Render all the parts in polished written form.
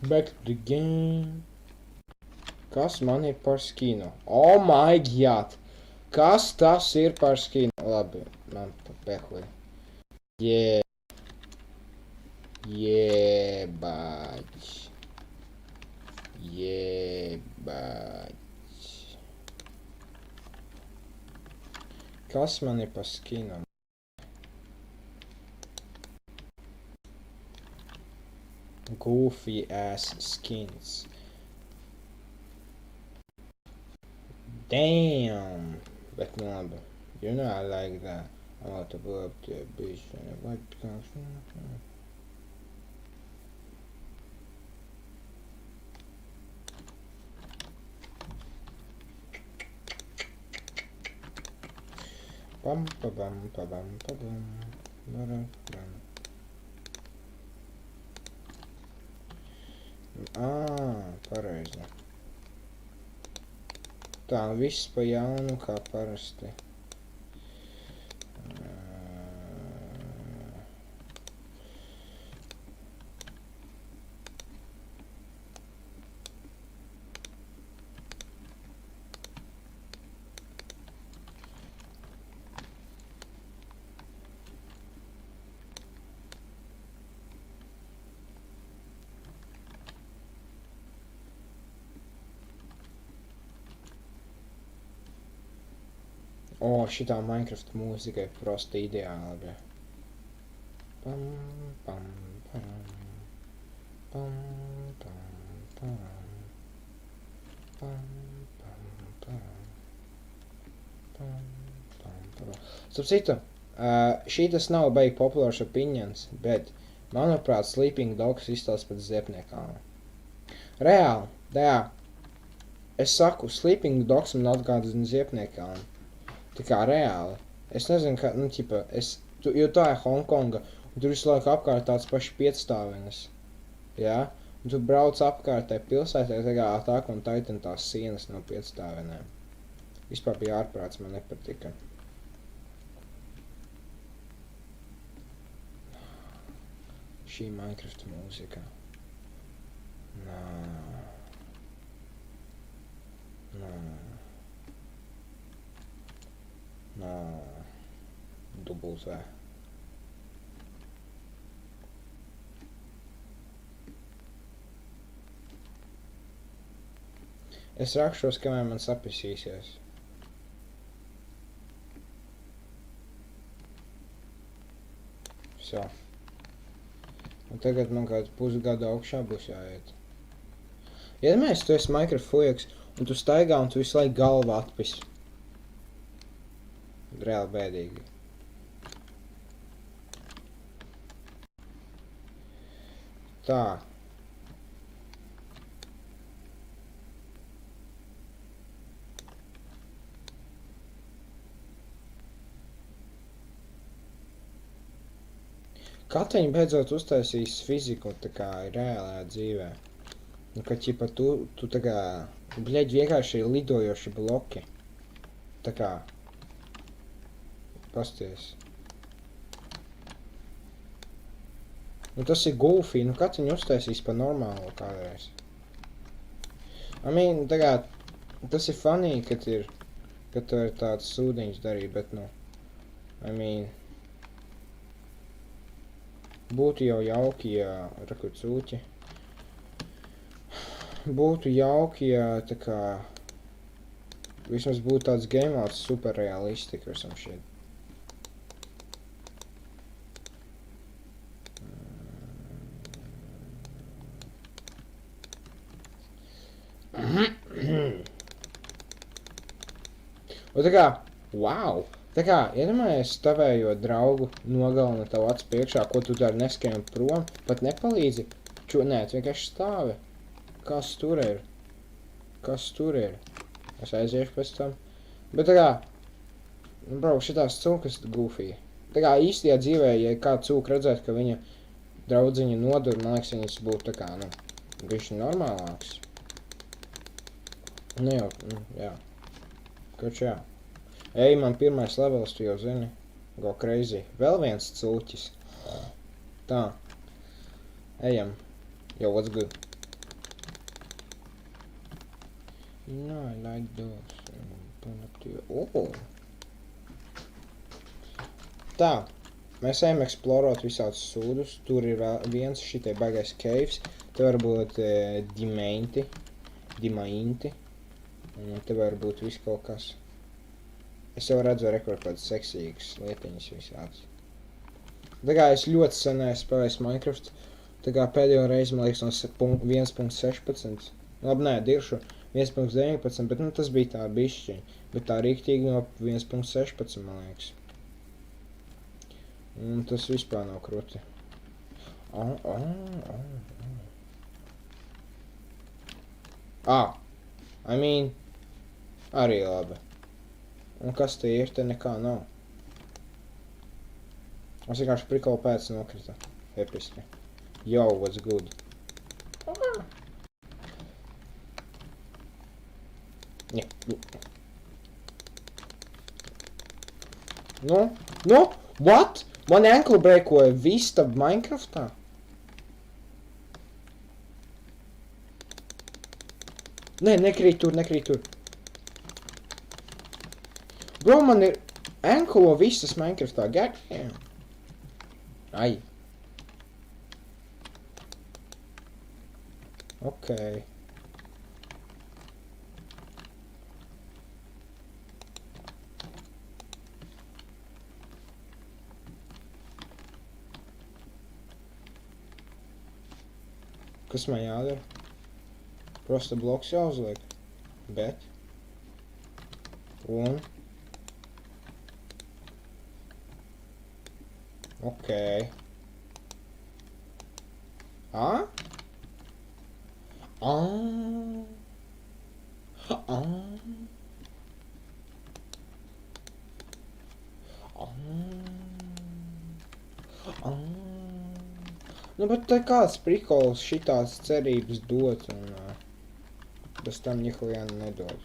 Back to the game. Kas man ir par skinu? Oh my god! Kas tas ir par skinu? Labi, man papehuj. Jebać. Jebać. Kas man ir par skinu? Goofy ass skins. Damn! Bet nu labi. You know I like that. I want to blow up the bitch and what comes. Bam pa bam pa bam pa bam. Pareizi. Tā, viss pa jaunu, kā parasti. O, šitā Minecraft mūzika ir prosta ideāla, bļa. Pam, pam, param. Pam, pam, param. Pam, pam, param. Pam, pam, param. Starp citu, šī tas nav baigi populārs opinions, bet, manuprāt, Sleeping Dogs izstāsta pēc Ziepniekām. Reāli, es saku, Sleeping Dogs man atgādina Ziepniekām. Tā kā reāli. Es nezinu, kā, nu, ķipa, jo tā ir Hongkonga, un tur visu laiku apkārt tāds paši piecstāvenes. Jā? Un tu brauc apkārt tai pilsētē, tā kā Attack on Titan tās sienas no piecstāvenēm. Vispār bija ārprāts, man nepatika. Šī Minecraft mūzika. Dubult V. Es rakšos, kamēr man sapisīsies. So. Un tagad man kāds pusgadu augšā būs jāiet. Iedomājies, tu esi Minecraft fujaks, un tu staigā, un tu visu laiku galvu atpis. Reāli bēdīgi. Tā. Katiņi beidzot uztaisīs fiziku tā kā reālajā dzīvē. Nu, ka ķipa tu tā kā, bļeģ, vienkārši lidojoši bloki. Tā kā. Pasties. Nu, tas ir goofy, nu, katiņi uztaisīs pa normālo kādreiz. I mean, tā kā, tas ir funny, kad tu ir tāds sūdiņš darīt, bet, nu, I mean, būtu jau jauki, ja, rakur cūķi, būtu jauki, ja, tā kā, vismaz būtu tāds game outs super realistic or some shit. Un tā kā, wow! Tā kā, iedomājies tavējo draugu nogalina tavu acu priekšā, ko tu dari neskrien prom, pat nepalīdzi. Nē, tu vienkārši stāvi. Kas tur ir? Kas tur ir? Es aiziešu pēc tam. Bet tā kā, nu, bro, šitās cūkas goofy. Tā kā īstajā dzīvē, ja kādu cūku redzētu, ka viņa draudziņa nodur, man liekas, viņas būtu tā kā, nu, bišķi normālāks. Nu jau, jā. Koč jā. Ej, man pirmais levels, tu jau zini. Go crazy. Vēl viens cūķis. Tā. Ejam. Yo, what's good? No, I like those. Put up to you. Oh! Tā, mēs ejam eksplorot visādus sūdus. Tur ir vēl viens šitie baigais caves. Te var būt dimainti. Un te var būt viss kaut kas. Es jau redzu rekord kādas seksīgas lietiņas visādas. Tā kā es ļoti sen esmu spēlējis Minecraft. Tā kā pēdējo reizi, man liekas, no 1.16. Labi, nē, diršu 1.19, bet nu tas bija tā bišķiņ. Bet tā rīktīgi no 1.16, man liekas. Un tas vispār nav kruti. I mean, arī labi. Un kas te ir? Te nekā nav. Es vienkārši prikola pēc nokrita. Episki. Yo, what's good? No? What? Man ankle breakoja vista Minecraftā? Nē, nekrīt tur. Bro, man ir anklo vistas Minecraftā. Goddamn. Ai. Okay. Kas man jādara? Prosta bloks jāuzliek. Bet. Un. Okay. Nu, bet te kāds prikols šitās cerības dot un bez tam nihujā nedod.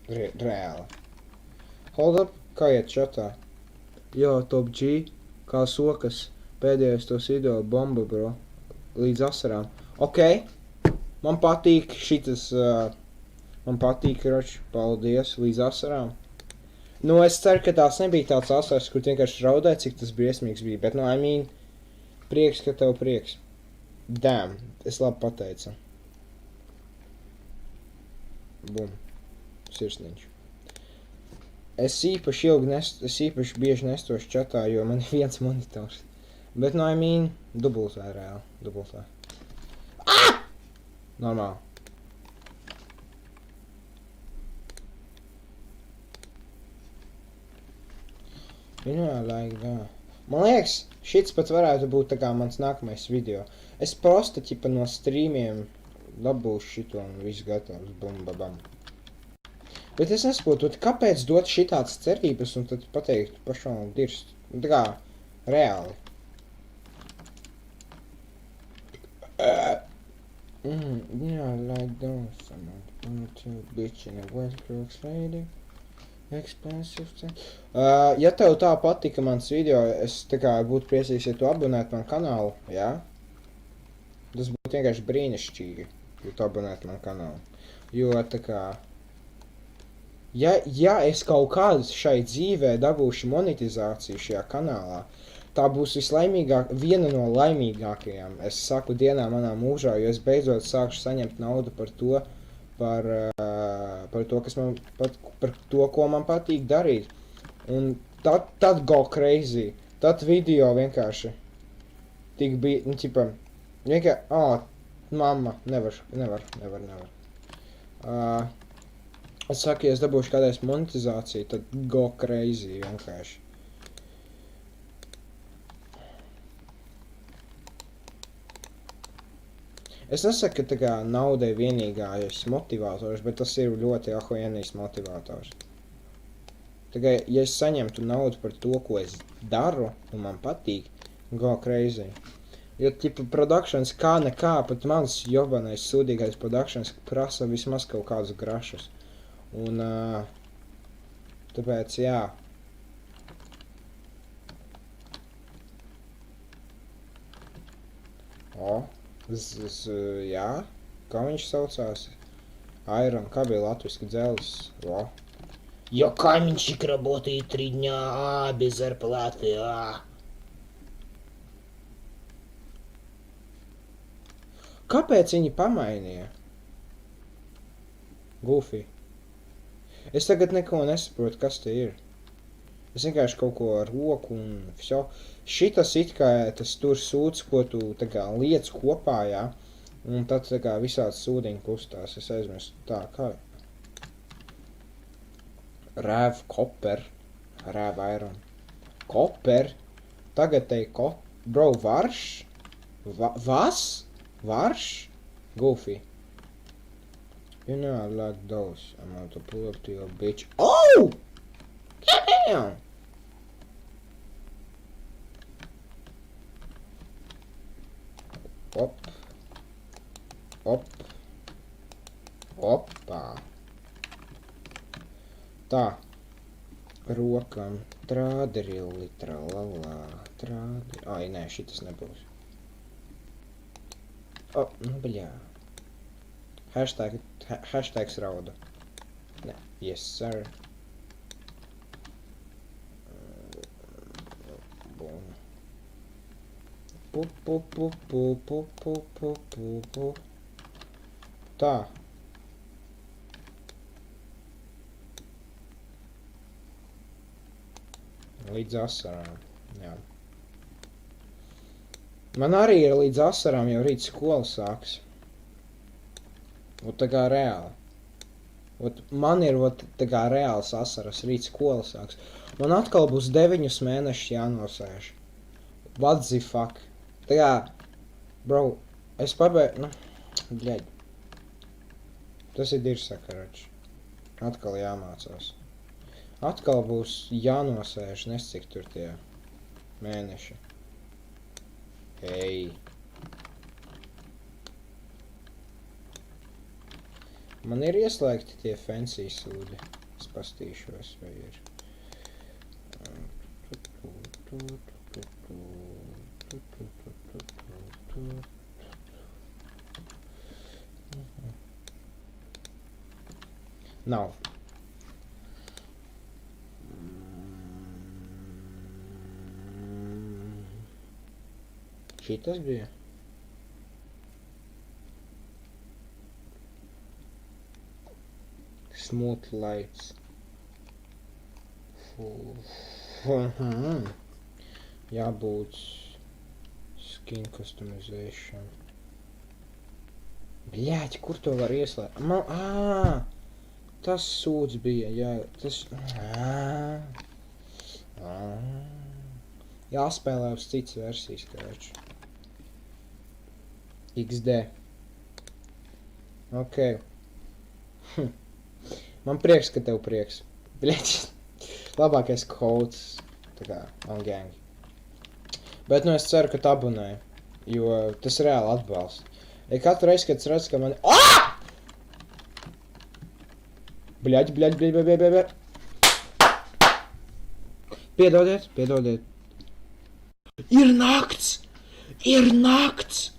Reāli. Hold up, kā iet čatā? Jo, Top G, kā sokas, pēdējais tos video bomba, bro, līdz asarām. Ok, man patīk šitas, man patīk, roč, paldies, līdz asarām. Nu, es ceru, ka tās nebija tāds asars, kur vienkārši raudēja, cik tas briesmīgs bija, bet, nu, I mean, prieks, ka tev prieks. Damn, es labi pateicu. Bum, sirsniņš. Es īpaši bieži nestošu čatā, jo man ir viens monitors. Bet, nu, I mean, dubultā reāli, dubultā. Normāli. Jā, like that. Man liekas, šits pat varētu būt tā kā mans nākamais video. Es prosta, ķipa, no streamiem dabūšu šito un viss gatavs, bum, babam. Bet es nesaprotu, kāpēc dot šitāds cerības un tad pateikt pašām dirst. Tā kā, reāli. Jā, like those, I'm too bitch in a Westbrooks lady. Expensive. Ja tev tā patika mans video, es tā kā būtu priecīgs, ja tu abonētu man kanālu, jā? Tas būtu vienkārši brīnišķīgi, ja tu abonētu man kanālu. Jo tā kā... Ja es kaut kādu šai dzīvē dabūšu monetizāciju šajā kanālā, tā būs viena no laimīgākajām, es saku, dienā manā mūžā, jo es beidzot sākšu saņemt naudu par to, par to, ko man patīk darīt. Un tad go crazy. Tad video vienkārši tik bija, nu, ķipa, vienkārši, mamma, nevar. Es saku, ja es dabūšu kādreiz monetizāciju, tad go crazy vienkārši. Es nesaku, ka tā kā naudai vienīgais motivators, bet tas ir ļoti ahuienīs motivators. Tā kā, ja es saņemtu naudu par to, ko es daru, un man patīk, go crazy. Jo, tipa, productions kā nekā, pat mans jobanais sūdīgais productions prasa vismaz kaut kādus grašus. Un, tāpēc, jā. Jā. Kā viņš saucās? Iron, kā bija latviski dzelis? O. Jo каменщик работает 3 дня, без зарплаты, Kāpēc viņi pamainīja? Goofy. Es tagad neko nesaprotu, kas te ir. Es vienkārši kaut ko ar roku un vso. Šitas it kā tas tur sūds, ko tu tā kā liec kopā, jā. Un tad tā kā visāds sūdiņi kustās. Es aizmirstu tā, kā. Rev koper. Rev iron. Koper. Tagad te Bro, varš? Vas? Varš? Goofy. You know I like those. I'm about to pull up to your bitch. Oh! Damn! Op. Op. Opā. Tā. Rokam. Trāderilli, tralalā. Trāderilli. Ai, nē, šitas nebūs. O, nu, bļā. Hashtags rauda. Nē, yes, sir. Tā. Līdz asarām, jā. Man arī ir līdz asarām, jau rīt skola sāks. Tā kā reāli. Man ir tā kā reāls asaras, rīt skola sāks. Man atkal būs 9 mēnešus jānosēž. What the fuck? Tā kā, bro, es pabeidzu, bļaļ. Tas ir dirsakarač. Atkal jāmācās. Atkal būs jānosēž, cik tur tie mēneši. Hei. Man ir ieslēgti tie fancy sūdi. Es pastīšos, vai ir. Nav. Šitas bija? Smooth lights. Jābūt skin customization. Bļāķi, kur to var ieslēgt? Tas sūds bija, jā, tas... Jāspēlē uz cits versijas, karāč. XD. Ok. Man prieks, ka tev prieks. Bļaķi. Labākais codes. Tā kā, on gang. Bet, es ceru, ka abonēju. Jo tas reāli atbalsta. Katru reizi, kad es redzu, ka mani... Bļaļ. Piedodiet. Ir nakts!